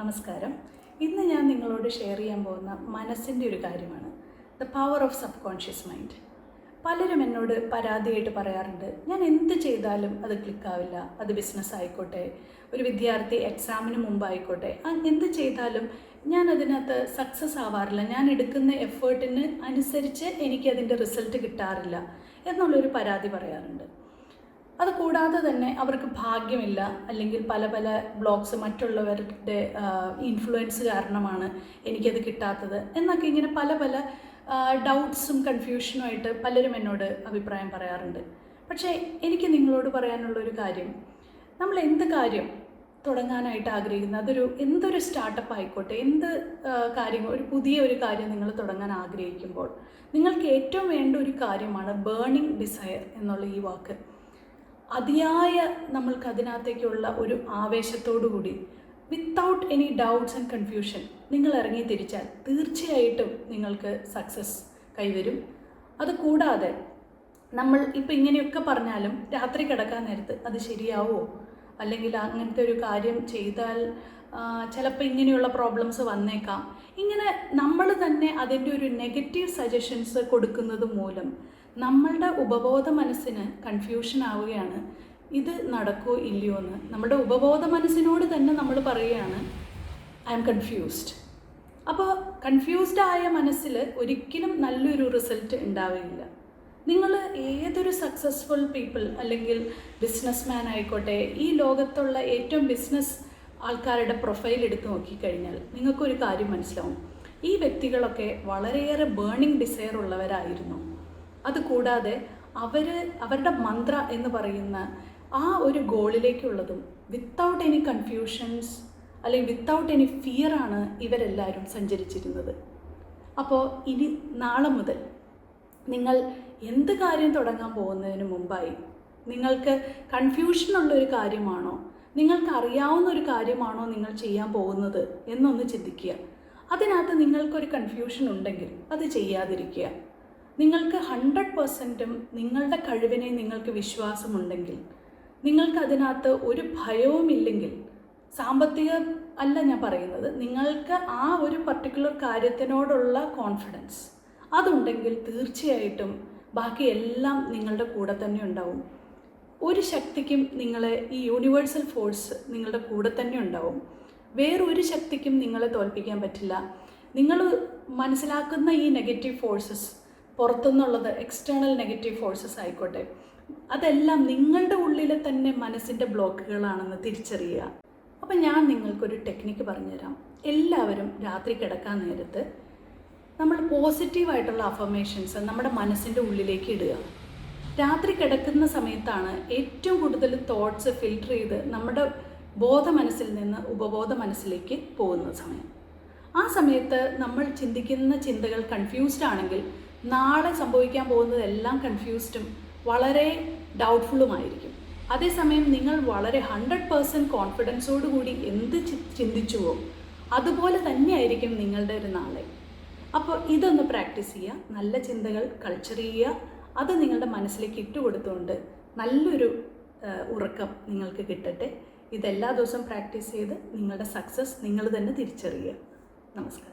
നമസ്കാരം. ഇന്ന് ഞാൻ നിങ്ങളോട് ഷെയർ ചെയ്യാൻ പോകുന്ന മനസ്സിൻ്റെ ഒരു കാര്യമാണ് the power of sub conscious mind. പലരും എന്നോട് പരാതിയായിട്ട് പറയാറുണ്ട്, ഞാൻ എന്ത് ചെയ്താലും അത് ക്ലിക്കാവില്ല. അത് ബിസിനസ് ആയിക്കോട്ടെ, ഒരു വിദ്യാർത്ഥി എക്സാമിന് മുമ്പായിക്കോട്ടെ, എന്ത് ചെയ്താലും ഞാൻ അതിനകത്ത് സക്സസ് ആവാറില്ല. ഞാൻ എടുക്കുന്ന എഫേർട്ടിന് അനുസരിച്ച് എനിക്കതിൻ്റെ റിസൾട്ട് കിട്ടാറില്ല എന്നുള്ളൊരു പരാതി പറയാറുണ്ട്. അതുകൂടാതെ തന്നെ അവർക്ക് ഭാഗ്യമില്ല, അല്ലെങ്കിൽ പല പല ബ്ലോഗ്സ് മറ്റുള്ളവരുടെ ഇൻഫ്ലുവൻസ് കാരണമാണ് എനിക്കത് കിട്ടാത്തത് എന്നൊക്കെ ഇങ്ങനെ പല പല ഡൗട്ട്സും കൺഫ്യൂഷനുമായിട്ട് പലരും എന്നോട് അഭിപ്രായം പറയാറുണ്ട്. പക്ഷേ എനിക്ക് നിങ്ങളോട് പറയാനുള്ളൊരു കാര്യം, നമ്മൾ എന്ത് കാര്യം തുടങ്ങാനായിട്ട് ആഗ്രഹിക്കുന്നത്, എന്തൊരു സ്റ്റാർട്ടപ്പ് ആയിക്കോട്ടെ, എന്ത് കാര്യം, പുതിയ ഒരു കാര്യം നിങ്ങൾ തുടങ്ങാൻ ആഗ്രഹിക്കുമ്പോൾ നിങ്ങൾക്ക് ഏറ്റവും വേണ്ട ഒരു കാര്യമാണ് ബേണിംഗ് ഡിസയർ എന്നുള്ള ഈ വാക്ക്. അതിയായ നമ്മൾക്ക് അതിനകത്തേക്കുള്ള ഒരു ആവേശത്തോടു കൂടി, without any doubts and confusion നിങ്ങൾ ഇറങ്ങി തിരിച്ചാൽ തീർച്ചയായിട്ടും നിങ്ങൾക്ക് സക്സസ് കൈവരും. അതുകൂടാതെ നമ്മൾ ഇപ്പം ഇങ്ങനെയൊക്കെ പറഞ്ഞാലും രാത്രി കിടക്കാൻ നേരത്ത് അത് ശരിയാവുമോ, അല്ലെങ്കിൽ അങ്ങനത്തെ ഒരു കാര്യം ചെയ്താൽ ചിലപ്പോൾ ഇങ്ങനെയുള്ള പ്രോബ്ലംസ് വന്നേക്കാം, ഇങ്ങനെ നമ്മൾ തന്നെ അതിൻ്റെ ഒരു നെഗറ്റീവ് സജഷൻസ് കൊടുക്കുന്നത് മൂലം നമ്മളുടെ ഉപബോധ മനസ്സിന് കൺഫ്യൂഷൻ ആവുകയാണ്, ഇത് നടക്കുമോ ഇല്ലയോ എന്ന്. നമ്മുടെ ഉപബോധ മനസ്സിനോട് തന്നെ നമ്മൾ പറയുകയാണ് ഐ ആം കൺഫ്യൂസ്ഡ്. അപ്പോൾ കൺഫ്യൂസ്ഡ് ആയ മനസ്സിൽ ഒരിക്കലും നല്ലൊരു റിസൾട്ട് ഉണ്ടാവുകയില്ല. നിങ്ങൾ ഏതൊരു സക്സസ്ഫുൾ പീപ്പിൾ അല്ലെങ്കിൽ ബിസിനസ് മാൻ ആയിക്കോട്ടെ, ഈ ലോകത്തുള്ള ഏറ്റവും ബിസിനസ് ആൾക്കാരുടെ പ്രൊഫൈൽ എടുത്ത് നോക്കിക്കഴിഞ്ഞാൽ നിങ്ങൾക്കൊരു കാര്യം മനസ്സിലാവും, ഈ വ്യക്തികളൊക്കെ വളരെയേറെ ബേണിംഗ് ഡിസയർ ഉള്ളവരായിരുന്നു. അതുകൂടാതെ അവരുടെ മന്ത്ര എന്ന് പറയുന്ന ആ ഒരു ഗോളിലേക്കുള്ളതും വിത്തൗട്ട് എനി കൺഫ്യൂഷൻസ് അല്ലെങ്കിൽ വിത്തൗട്ട് എനി ഫിയറാണ് ഇവരെല്ലാവരും സഞ്ചരിച്ചിരുന്നത്. അപ്പോൾ ഇനി നാളെ മുതൽ നിങ്ങൾ എന്ത് കാര്യം തുടങ്ങാൻ പോകുന്നതിന് മുമ്പായി നിങ്ങൾക്ക് കൺഫ്യൂഷനുള്ളൊരു കാര്യമാണോ, നിങ്ങൾക്ക് അറിയാവുന്ന ഒരു കാര്യമാണോ നിങ്ങൾ ചെയ്യാൻ പോകുന്നത് എന്നൊന്ന് ചിന്തിക്കുക. അതിനകത്ത് നിങ്ങൾക്കൊരു കൺഫ്യൂഷൻ ഉണ്ടെങ്കിൽ അത് ചെയ്യാതിരിക്കുക. നിങ്ങൾക്ക് 100% നിങ്ങളുടെ കഴിവിനെ നിങ്ങൾക്ക് വിശ്വാസമുണ്ടെങ്കിൽ, നിങ്ങൾക്ക് അതിനകത്ത് ഒരു ഭയവുമില്ലെങ്കിൽ, സാമ്പത്തിക അല്ല ഞാൻ പറയുന്നത്, നിങ്ങൾക്ക് ആ ഒരു പർട്ടിക്കുലർ കാര്യത്തിനോടുള്ള കോൺഫിഡൻസ് അതുണ്ടെങ്കിൽ തീർച്ചയായിട്ടും ബാക്കിയെല്ലാം നിങ്ങളുടെ കൂടെ തന്നെ ഉണ്ടാവും. ഒരു ശക്തിക്കും നിങ്ങളെ, ഈ യൂണിവേഴ്സൽ ഫോഴ്സ് നിങ്ങളുടെ കൂടെ തന്നെ ഉണ്ടാവും. വേറൊരു ശക്തിക്കും നിങ്ങളെ തോൽപ്പിക്കാൻ പറ്റില്ല. നിങ്ങൾ മനസ്സിലാക്കുന്ന ഈ നെഗറ്റീവ് ഫോഴ്സസ്, പുറത്തുനിന്നുള്ളത് എക്സ്റ്റേണൽ നെഗറ്റീവ് ഫോഴ്സസ് ആയിക്കോട്ടെ, അതെല്ലാം നിങ്ങളുടെ ഉള്ളിലെ തന്നെ മനസ്സിൻ്റെ ബ്ലോക്കുകളാണെന്ന് തിരിച്ചറിയുക. അപ്പം ഞാൻ നിങ്ങൾക്കൊരു ടെക്നിക്ക് പറഞ്ഞുതരാം. എല്ലാവരും രാത്രി കിടക്കാൻ നേരത്ത് നമ്മൾ പോസിറ്റീവായിട്ടുള്ള അഫർമേഷൻസ് നമ്മുടെ മനസ്സിൻ്റെ ഉള്ളിലേക്ക് ഇടുക. രാത്രി കിടക്കുന്ന സമയത്താണ് ഏറ്റവും കൂടുതൽ തോട്ട്സ് ഫിൽട്ടർ ചെയ്ത് നമ്മുടെ ബോധ മനസ്സിൽ നിന്ന് ഉപബോധ മനസ്സിലേക്ക് പോകുന്ന സമയം. ആ സമയത്ത് നമ്മൾ ചിന്തിക്കുന്ന ചിന്തകൾ കൺഫ്യൂസ്ഡ് ആണെങ്കിൽ നാളെ സംഭവിക്കാൻ പോകുന്നതെല്ലാം കൺഫ്യൂസ്ഡും വളരെ ഡൗട്ട്ഫുള്ളുമായിരിക്കും. അതേസമയം നിങ്ങൾ വളരെ 100% കോൺഫിഡൻസോടു കൂടി എന്ത് ചിന്തിച്ചുവോ അതുപോലെ തന്നെയായിരിക്കും നിങ്ങളുടെ ഒരു നാളെ. അപ്പോൾ ഇതൊന്ന് പ്രാക്ടീസ് ചെയ്യുക. നല്ല ചിന്തകൾ കൾച്ചർ ചെയ്യുക. അത് നിങ്ങളുടെ മനസ്സിലേക്ക് ഇട്ടുകൊടുത്തുകൊണ്ട് നല്ലൊരു ഉറക്കം നിങ്ങൾക്ക് കിട്ടട്ടെ. ഇതെല്ലാ ദിവസവും പ്രാക്ടീസ് ചെയ്ത് നിങ്ങളുടെ സക്സസ് നിങ്ങൾ തന്നെ തിരിച്ചറിയുക. നമസ്കാരം.